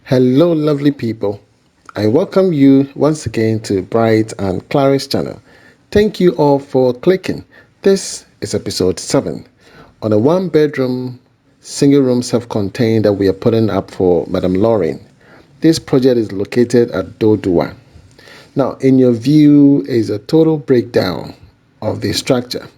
Hello, lovely people. I welcome you once again to Bright and Clara's channel. Thank you all for clicking. This is episode 7 on a one bedroom, single room self contained that we are putting up for Madam Lawren. This project is located at Dodua. Now, in your view is a total breakdown of the structure.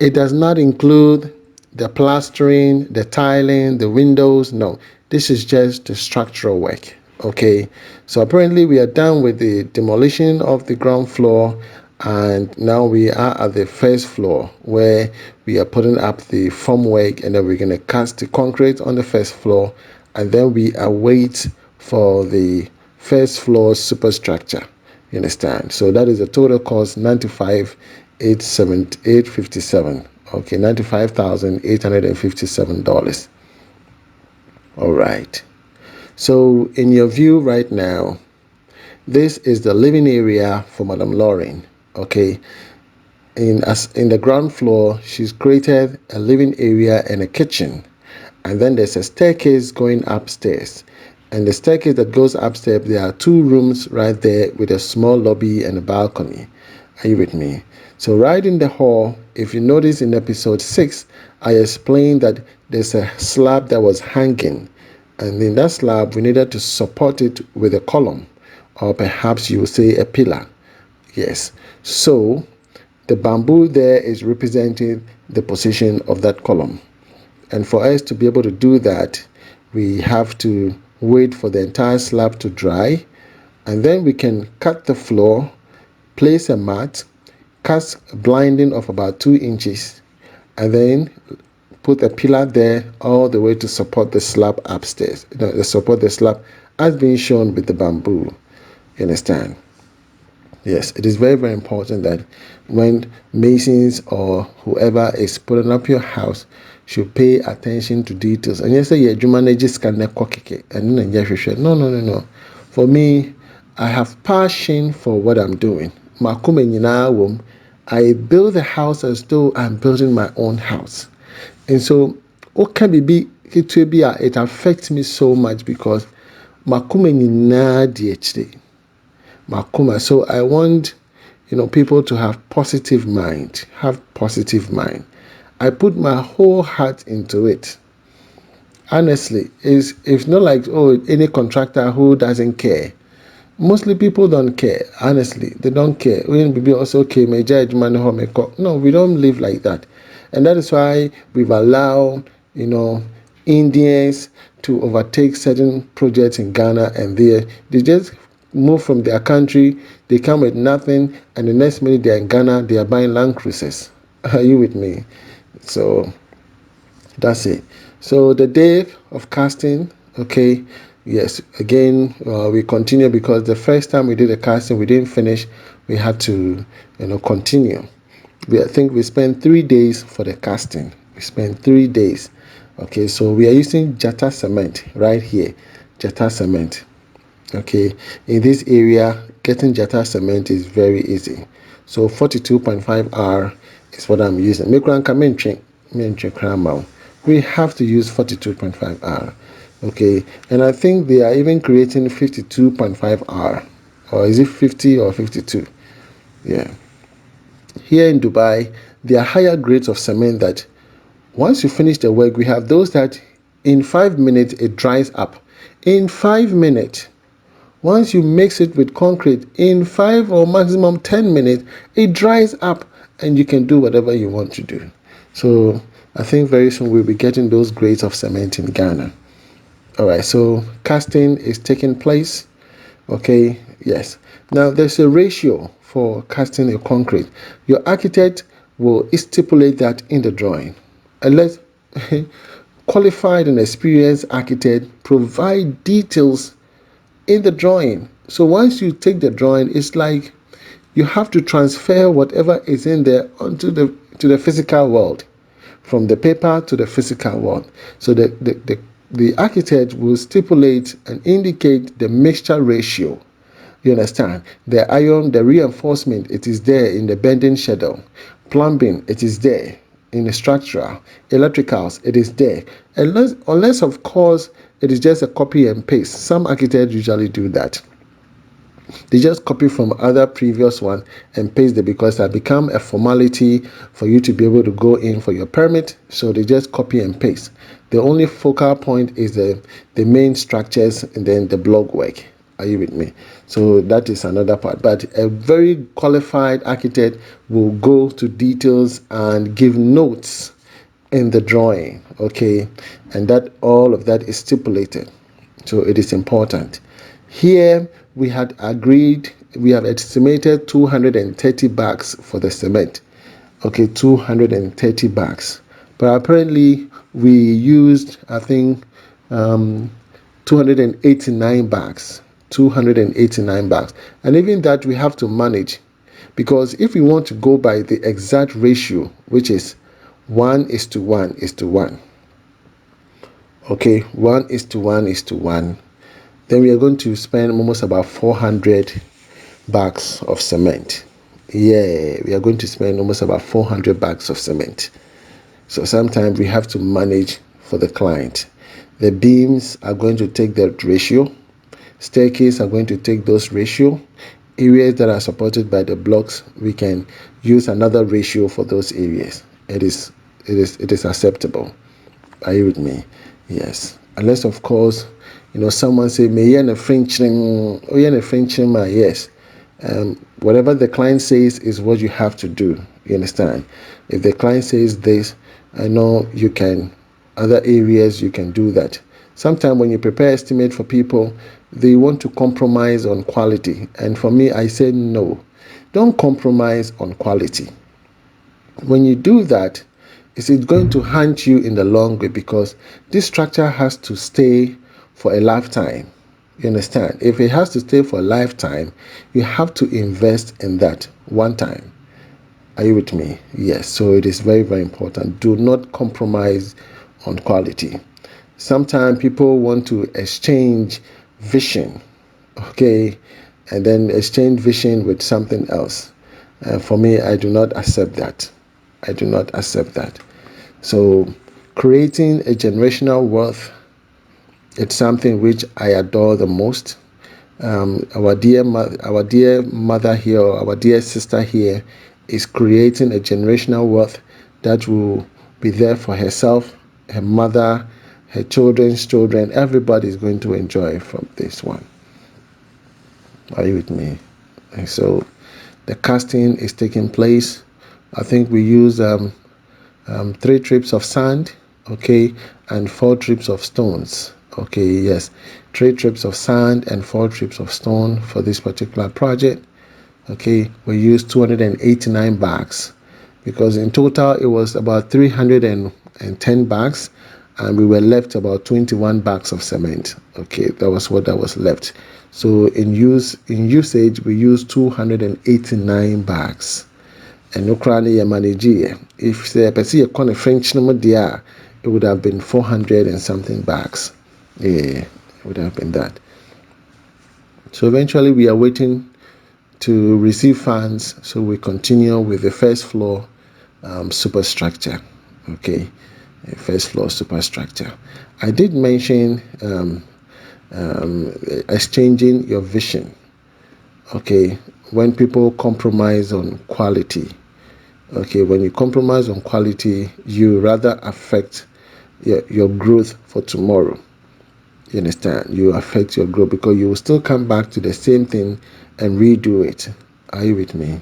It does not include the plastering, the tiling, the windows. No, this is just the structural work. Okay, so apparently we are done with the demolition of the ground floor, and now we are at the first floor where we are putting up the formwork, and then we're going to cast the concrete on the first floor, and then we await for the first floor superstructure. You understand? So that is a total cost 95,857. Okay, $95,857. All right. So in your view right now, this is the living area for Madam Lawren. Okay. In the ground floor, she's created a living area and a kitchen. And then there's a staircase going upstairs. And the staircase that goes upstairs, there are 2 rooms right there with a small lobby and a balcony. Are you with me? So right in the hall, if you notice in episode 6, I explained that there's a slab that was hanging. And in that slab, we needed to support it with a column. Or perhaps you would say a pillar. Yes. So the bamboo there is representing the position of that column. And for us to be able to do that, we have to wait for the entire slab to dry, and then we can cut the floor, place a mat, cast a blinding of about 2 inches, and then put a pillar there all the way to support the slab upstairs. Support the slab as being shown with the bamboo. You understand? Yes, it is very, very important that when masons or whoever is putting up your house should pay attention to details. And you say, yeah, you manage can no. For me, I have passion for what I'm doing. I build the house as though I'm building my own house. And so, what can be it affects me so much because so I want, people to have positive mind. I put my whole heart into it. Honestly, it's not like any contractor who doesn't care. Mostly people don't care. Honestly, they don't care. When people also okay, no, we don't live like that, and that is why we've allowed Indians to overtake certain projects in Ghana, and they just move from their country. They come with nothing, and the next minute they are in Ghana. They are buying Land Cruisers. Are you with me? So that's it. So the day of casting, okay, yes, again, we continue because the first time we did the casting, we didn't finish. We had to, continue. I think we spent 3 days for the casting. We spent 3 days. Okay, so we are using Jata cement right here. Jata cement. Okay, in this area, getting Jata cement is very easy. So 42.5 R is what I'm using. We have to use 42.5 R. Okay, and I think they are even creating 52.5 R, or is it 50 or 52? Yeah. Here in Dubai, there are higher grades of cement that once you finish the work, we have those that in 5 minutes it dries up. In 5 minutes. Once you mix it with concrete, in 5 or maximum 10 minutes, it dries up and you can do whatever you want to do. So I think very soon we'll be getting those grades of cement in Ghana. All right, so casting is taking place. Okay, yes. Now there's a ratio for casting a concrete. Your architect will stipulate that in the drawing. And let qualified and experienced architect provide details in the drawing. So once you take the drawing, it's like you have to transfer whatever is in there onto the physical world, from the paper to the physical world. So the architect will stipulate and indicate the mixture ratio. You understand? The iron, the reinforcement, it is there in the bending schedule. Plumbing, it is there in the structural. Electricals, it is there. Unless of course, it is just a copy and paste. Some architects usually do that. They just copy from other previous one and paste it because that become a formality for you to be able to go in for your permit. So they just copy and paste. The only focal point is the main structures and then the block work. Are you with me? So that is another part. But a very qualified architect will go to details and give notes in the drawing, okay, and that all of that is stipulated. So it is important. Here we had agreed, we have estimated 230 bags for the cement. Okay, 230 bags. But apparently we used, I think, 289 bags. 289 bags. And even that we have to manage, because if we want to go by the exact ratio, which is 1:1:1, okay, 1:1:1, then we are going to spend almost about 400 bags of cement. Yeah, we are going to spend almost about 400 bags of cement. So sometimes we have to manage for the client. The beams are going to take that ratio. Staircase are going to take those ratio. Areas that are supported by the blocks, we can use another ratio for those areas. It is acceptable. Are you with me? Yes. Unless of course, someone say, "May you a French yes." Whatever the client says is what you have to do. You understand? If the client says this, I know you can. Other areas you can do that. Sometimes when you prepare estimate for people, they want to compromise on quality, and for me, I say no. Don't compromise on quality. When you do that, it's going to haunt you in the long way, because this structure has to stay for a lifetime. You understand? If it has to stay for a lifetime, you have to invest in that one time. Are you with me? Yes. So it is very, very important. Do not compromise on quality. Sometimes people want to exchange vision, okay, and then exchange vision with something else. For me, I do not accept that. I do not accept that. So creating a generational wealth, it's something which I adore the most. Our dear mother here, or our dear sister here, is creating a generational wealth that will be there for herself, her mother, her children's children. Everybody is going to enjoy from this one. Are you with me? And so the casting is taking place. I think we use 3 trips of sand, okay, and 4 trips of stones. Okay, yes, 3 trips of sand and 4 trips of stone for this particular project. Okay, we used 289 bags, because in total it was about 310 bags, and we were left about 21 bags of cement. Okay, that was what that was left. So in usage we used 289 bags. And no crowley manage. If the person a French number there, it would have been 400 and something bags. Yeah, it would have been that. So eventually we are waiting to receive funds, so we continue with the first floor superstructure. Okay, first floor superstructure. I did mention exchanging your vision. Okay, when people compromise on quality. Okay, when you compromise on quality, you rather affect your growth for tomorrow. You understand? You affect your growth, because you will still come back to the same thing and redo it. Are you with me?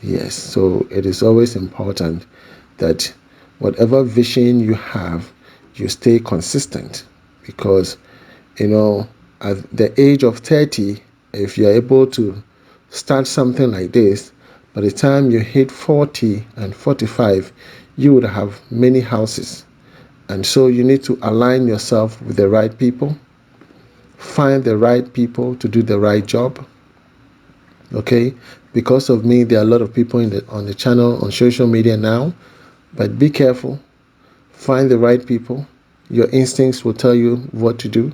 Yes. So it is always important that whatever vision you have, you stay consistent, because at the age of 30, if you're able to start something like this, by the time you hit 40 and 45, you would have many houses. And so you need to align yourself with the right people, find the right people to do the right job. Okay, because of me, there are a lot of people on the channel, on social media now, but be careful. Find the right people. Your instincts will tell you what to do,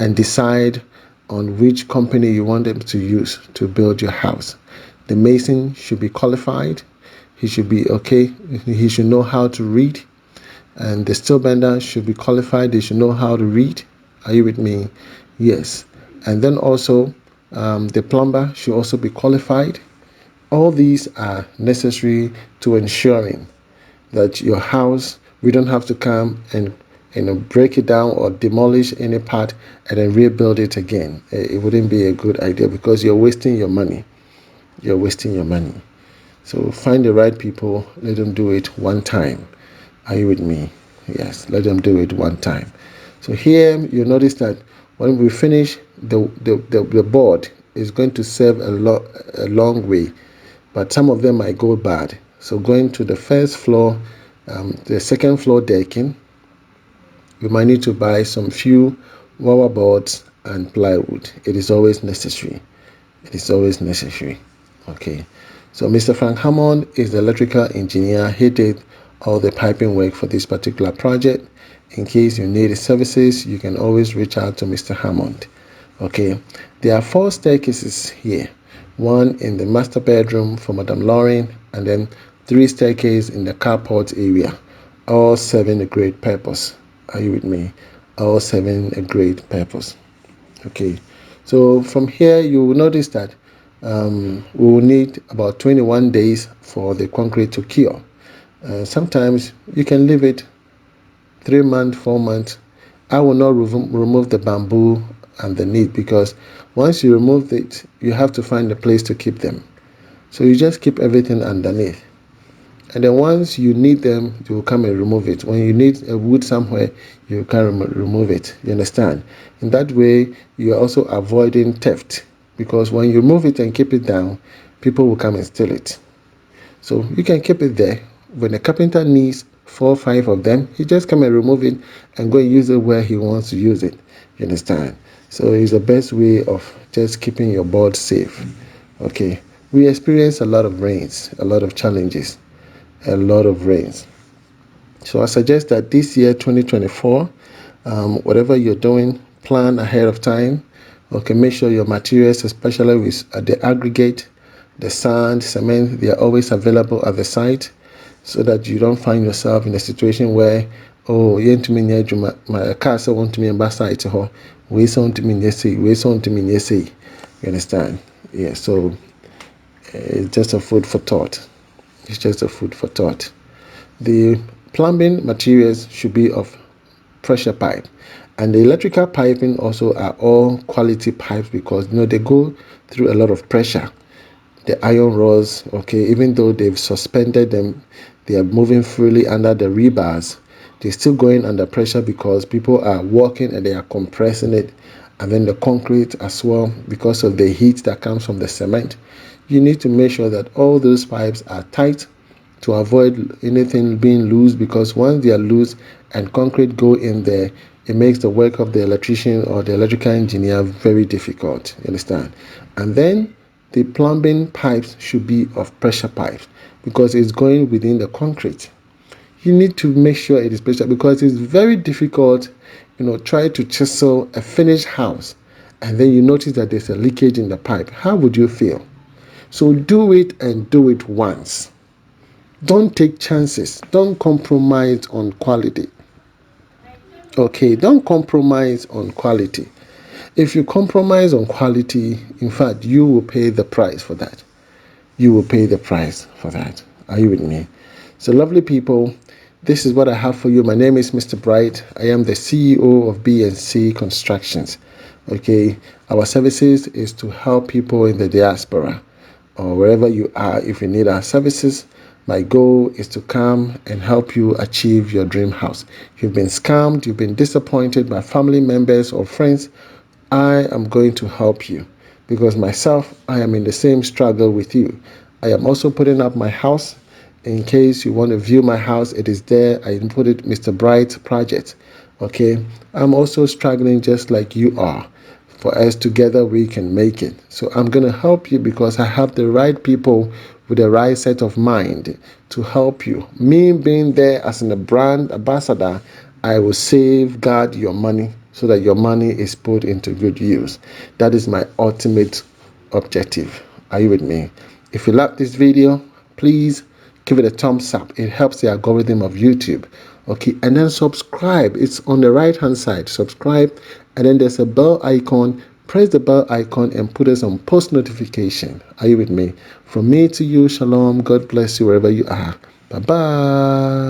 and decide on which company you want them to use to build your house. The mason should be qualified. He should be okay. He should know how to read. And the steel bender should be qualified. They should know how to read. Are you with me? Yes. And then also, the plumber should also be qualified. All these are necessary to ensuring that your house, we don't have to come and break it down or demolish any part and then rebuild it again. It wouldn't be a good idea because you're wasting your money. You're wasting your money. So find the right people, let them do it one time. Are you with me? Yes, let them do it one time. So here you notice that when we finish, the board is going to serve a long way, but some of them might go bad. So going to the first floor, the second floor decking, you might need to buy some few wire boards and plywood. It is always necessary. It is always necessary. Okay. So Mr. Frank Hammond is the electrical engineer. He did all the piping work for this particular project. In case you need his services, you can always reach out to Mr. Hammond. Okay. There are 4 staircases here. One in the master bedroom for Madam Lawren, and then 3 staircases in the carport area. All serving a great purpose. Are you with me? All serving a great purpose. Okay. So from here, you will notice that we will need about 21 days for the concrete to cure. Sometimes you can leave it 3 months, 4 months. I will not remove the bamboo and the net because once you remove it, you have to find a place to keep them. So you just keep everything underneath. And then once you need them, you will come and remove it. When you need a wood somewhere, you can remove it. You understand? In that way, you are also avoiding theft. Because when you move it and keep it down, people will come and steal it. So you can keep it there. When the carpenter needs 4 or 5 of them, he just come and remove it and go and use it where he wants to use it. You understand? So it's the best way of just keeping your board safe. Okay. We experience a lot of rains, a lot of challenges, a lot of rains. So I suggest that this year, 2024, whatever you're doing, plan ahead of time. Okay, make sure your materials, especially with the aggregate, the sand, cement, they are always available at the site so that you don't find yourself in a situation where, oh, my car so want to me and site we so to me yes, we so to me yes. You understand? Yeah, so it's just a food for thought. It's just a food for thought. The plumbing materials should be of pressure pipe, and the electrical piping also are all quality pipes because they go through a lot of pressure. The iron rods, okay, even though they've suspended them, they are moving freely under the rebars. They're still going under pressure because people are walking and they are compressing it, and then the concrete as well because of the heat that comes from the cement. You need to make sure that all those pipes are tight to avoid anything being loose, because once they are loose and concrete go in there, it makes the work of the electrician or the electrical engineer very difficult. You understand? And then the plumbing pipes should be of pressure pipes because it's going within the concrete. You need to make sure it is pressure because it's very difficult, try to chisel a finished house and then you notice that there's a leakage in the pipe. How would you feel? So do it and do it once. Don't take chances. Don't compromise on quality. Okay, don't compromise on quality. If you compromise on quality, in fact, you will pay the price for that. You will pay the price for that. Are you with me? So, lovely people, this is what I have for you. My name is Mr. Bright. I am the CEO of B&C Constructions. Okay, our services is to help people in the diaspora or wherever you are. If you need our services, my goal is to come and help you achieve your dream house. You've been scammed, you've been disappointed by family members or friends, I am going to help you because myself, I am in the same struggle with you. I am also putting up my house. In case you want to view my house, it is there. I put it Mr. Bright Project. Okay, I'm also struggling just like you are. For us together, we can make it. So I'm going to help you because I have the right people with the right set of mind to help you. Me being there as a brand ambassador, I will safeguard your money so that your money is put into good use. That is my ultimate objective. Are you with me? If you like this video, please give it a thumbs up. It helps the algorithm of YouTube. Okay, and then subscribe. It's on the right hand side. Subscribe, and then there's a bell icon. Press the bell icon and put us on post notification. Are you with me? From me to you, shalom. God bless you wherever you are. Bye bye.